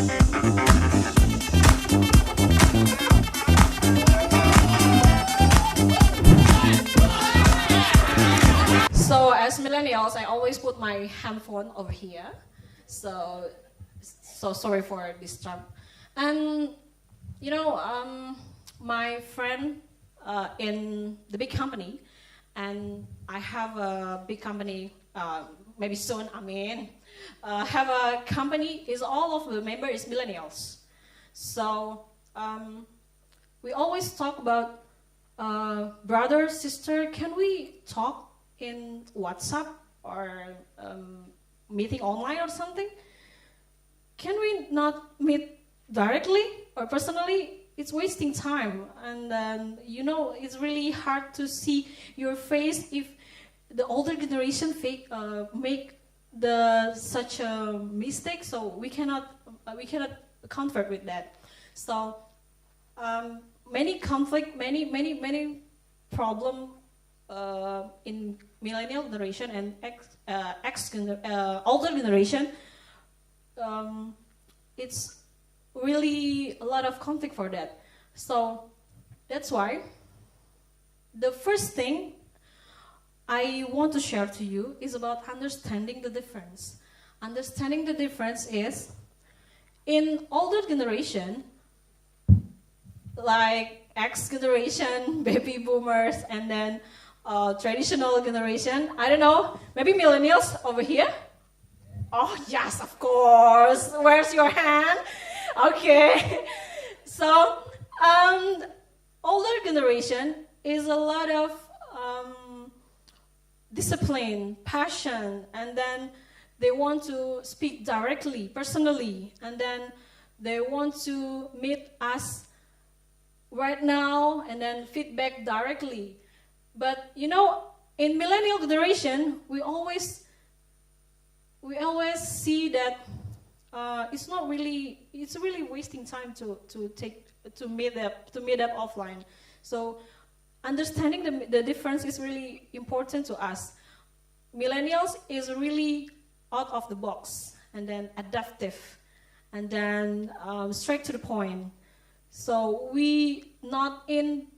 So as millennials, I always put my handphone over here. So sorry for this term. And you know, my friend in the big company, and I have a big company. Maybe soon. I mean, have a company. Is all of the members millennials. So we always talk about brother, sister. Can we talk in WhatsApp or meeting online or something? Can we not meet directly or personally? It's wasting time, and then you know it's really hard to see your face if the older generation make such a mistake. So we cannot comfort with that. So many conflict, many problem in millennial generation and older generation. It's really a lot of conflict for that. So that's why the first thing I want to share to you is about understanding the difference. Understanding the difference is in older generation, like X generation, baby boomers, and then traditional generation. I don't know, maybe millennials over here? Oh, yes, of course. Where's your hand? Okay. So, older generation is a lot of discipline, passion, and then they want to speak directly, personally, and then they want to meet us right now and then feedback directly. But you know, in millennial generation, we always see that it's really wasting time to meet up offline. So understanding the difference is really important to us. Millennials is really out of the box and then adaptive and then straight to the point. So we not in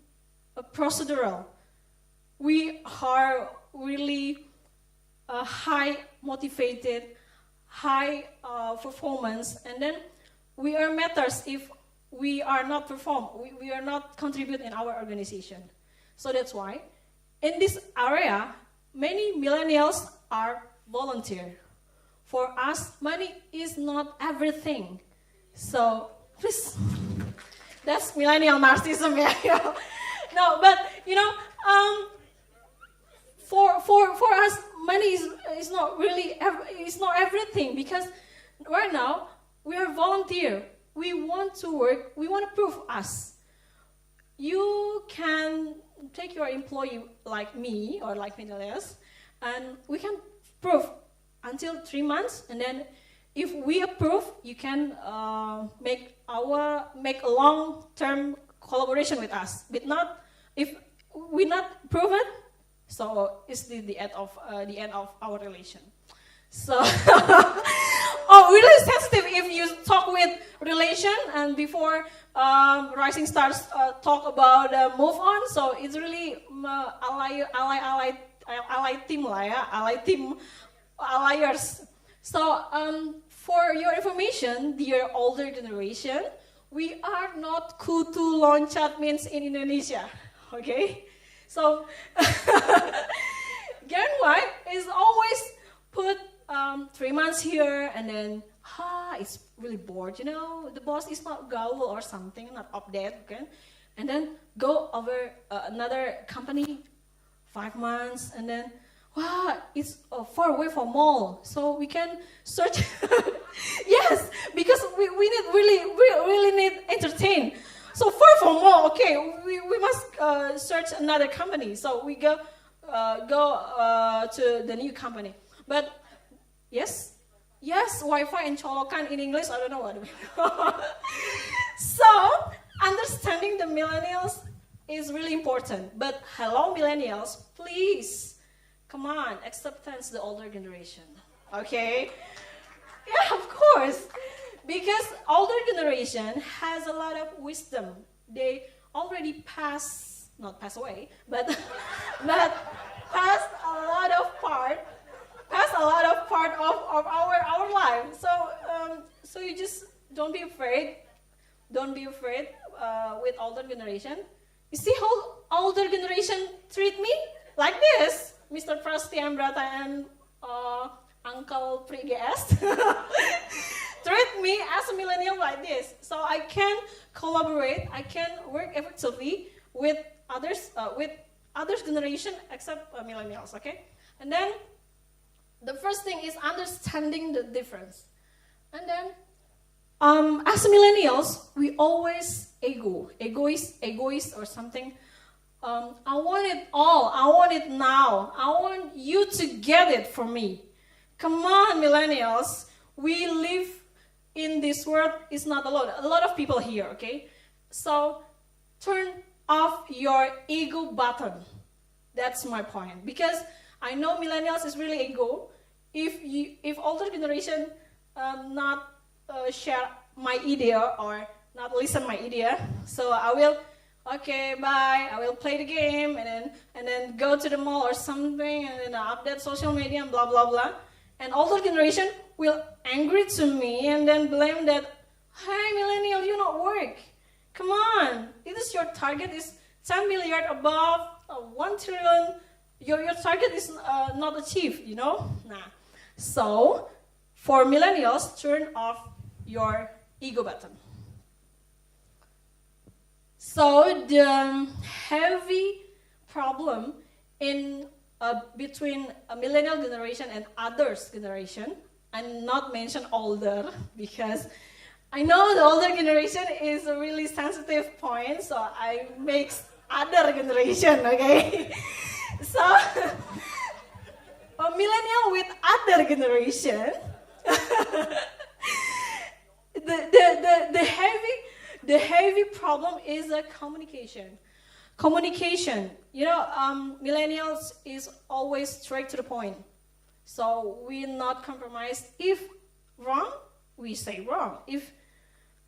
a procedural. We are really high motivated, high performance, and then we are matters if we are not perform, we are not contribute in our organization. So that's why in this area, many millennials are volunteer. For us, money is not everything. So please, that's millennial narcissism. Yeah. No, but you know, for us, money is not really it's not everything, because right now we are volunteer. We want to work. We want to prove us. You can take your employee like me or like millennials, and we can prove until 3 months, and then if we approve, you can make a long-term collaboration with us. But not if we not prove it, so it's the end of our relation. So, really sensitive if you talk with relation and before Rising Stars talk about move on. So it's really ally team lah ya, alliers. So for your information, dear older generation, we are not kutu loncat means in Indonesia, okay? So Gen Y is always put 3 months here and then it's really bored, you know, the boss is not gaul or something, not update, okay? And then go over another company 5 months and then wow, it's far away from mall, so we can search. Yes, because we really need entertain. So far from mall, okay, we must search another company. So we go to the new company. But yes, Wi-Fi and colokan in English, I don't know what. So understanding the millennials is really important. But hello, millennials, please. Come on, acceptance the older generation, okay? Yeah, of course. because older generation has a lot of wisdom. They already not pass away, but but passed a lot of part of our life. So you just don't be afraid. Don't be afraid with older generation. You see how older generation treat me like this, Mr. Prasti Ambrata and Uncle Priges. Treat me as a millennial like this, so I can collaborate. I can work effectively with others generation except millennials. Okay, and then the first thing is understanding the difference, and then as millennials we always egoist or something. I want it all. I want it now. I want you to get it for me. Come on, millennials. We live in this world. Is not alone. A lot of people here, okay? So turn off your ego button. That's my point. Because I know millennials is really ego. If older generation not share my idea or not listen my idea, so I will, okay, bye. I will play the game and then go to the mall or something and then update social media and blah blah blah. And older generation will angry to me and then blame that, hey millennial, you not work. Come on, it is your target is 10 million above 1 trillion. Your target is not achieved, you know. Nah. So for millennials, turn off your ego button. So the heavy problem in between a millennial generation and others generation, and not mention older because I know the older generation is a really sensitive point, so I make other generation, okay? So a millennial with other generation, the heavy problem is a communication. Communication, you know, millennials is always straight to the point. So we not compromise. If wrong, we say wrong. If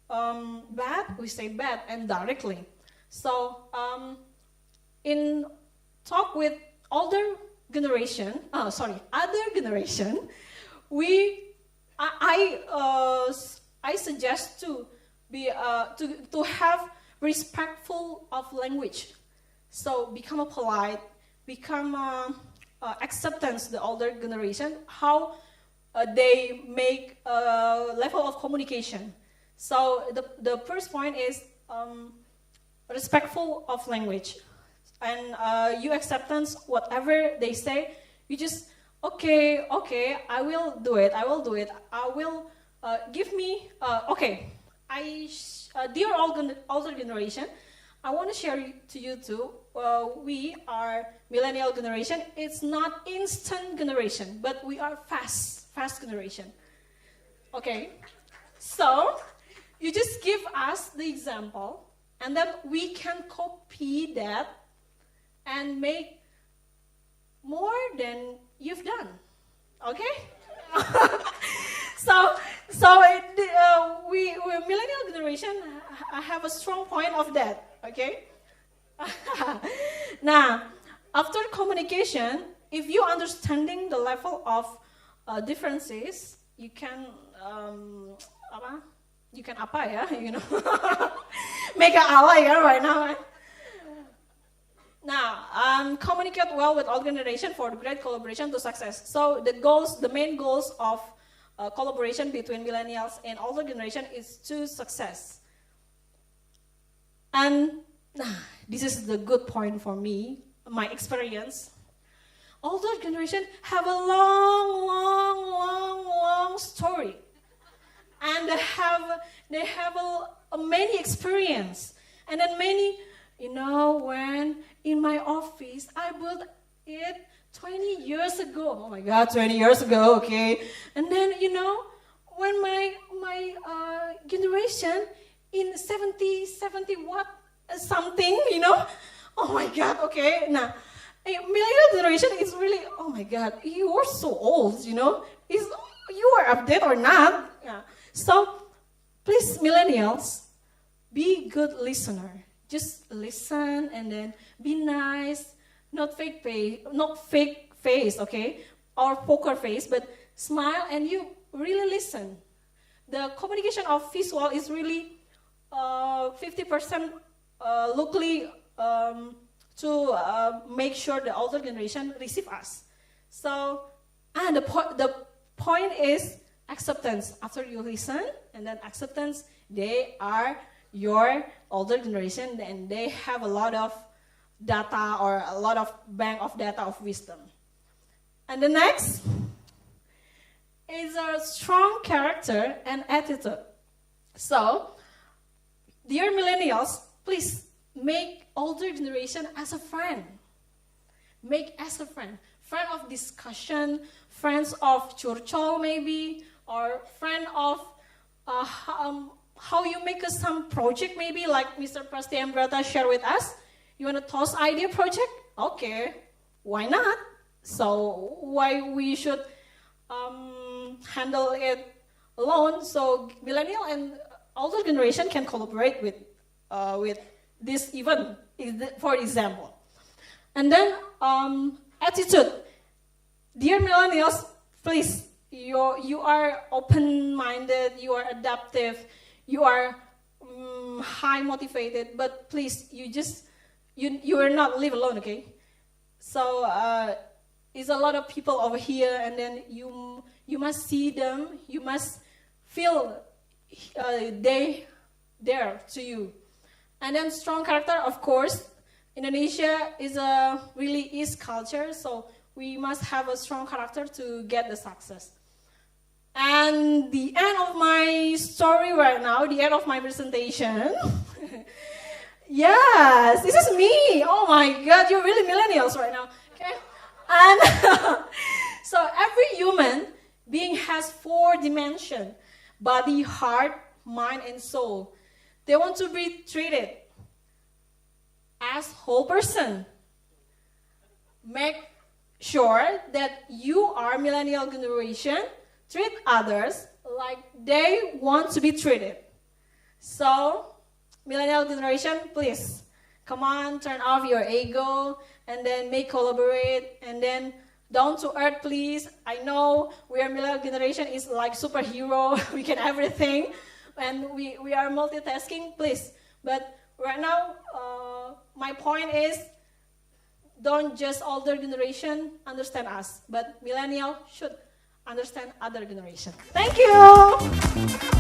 bad, we say bad and directly. So in talk with other generation, I suggest to be to have respectful of language. So become a polite, become acceptance the older generation, how they make a level of communication. So the first point is respectful of language. And you acceptance whatever they say, you just, okay, I will do it. I will give me, okay. Dear older generation, I want to share to you too. We are millennial generation. It's not instant generation, but we are fast generation. Okay, so you just give us the example, and then we can copy that and make more than you've done. Okay. So we millennial generation have a strong point of that, okay? Now, after communication, if you understanding the level of differences, you can make a ally right now. Right? Now, communicate well with all generation for the great collaboration to success. So the main goals of collaboration between millennials and older generation is to success. And this is the good point for me, my experience. Older generation have a long story, and they have a many experience, and then many, when in my office I built it 20 years ago. Oh my God, 20 years ago, okay. And then, when my generation in 70 what something, oh my God, okay. Now, millennial generation is really, oh my God, you are so old, is you are updated or not? Yeah. So please, millennials, be good listener. Just listen and then be nice, not fake face, okay, or poker face, but smile and you really listen. The communication of visual is really 50% locally to make sure the older generation receive us. So, and the point is acceptance. After you listen, and then acceptance, they are your older generation, and they have a lot of data or a lot of bank of data of wisdom. And the next is a strong character and attitude. So, dear millennials, please make older generation as a friend. Make as a friend. Friend of discussion, friends of curcol maybe, or friend of how you make some project maybe, like Mr. Prasti Ambrata shared with us. You want a toss idea project? Okay, why not? So why we should handle it alone? So millennial and older generation can collaborate with this event, for example. And then attitude. Dear millennials, please, you are open-minded, you are adaptive, you are high motivated, but please, you are not live alone, okay? So it's a lot of people over here, and then you must see them, you must feel they there to you. And then strong character, of course. Indonesia is a really East culture, so we must have a strong character to get the success. And the end of my story right now, the end of my presentation. Yes, this is me. Oh my God, you're really millennials right now. Okay, and so every human being has 4 dimensions: body, heart, mind, and soul. They want to be treated as whole person. Make sure that you are millennial generation. Treat others like they want to be treated. So, millennial generation, please, come on, turn off your ego, and then make collaborate, and then down to earth, please. I know we are millennial generation is like superhero, we can everything, and we are multitasking, please. But right now, my point is, don't just older generation understand us, but millennial should understand other generation. Thank you.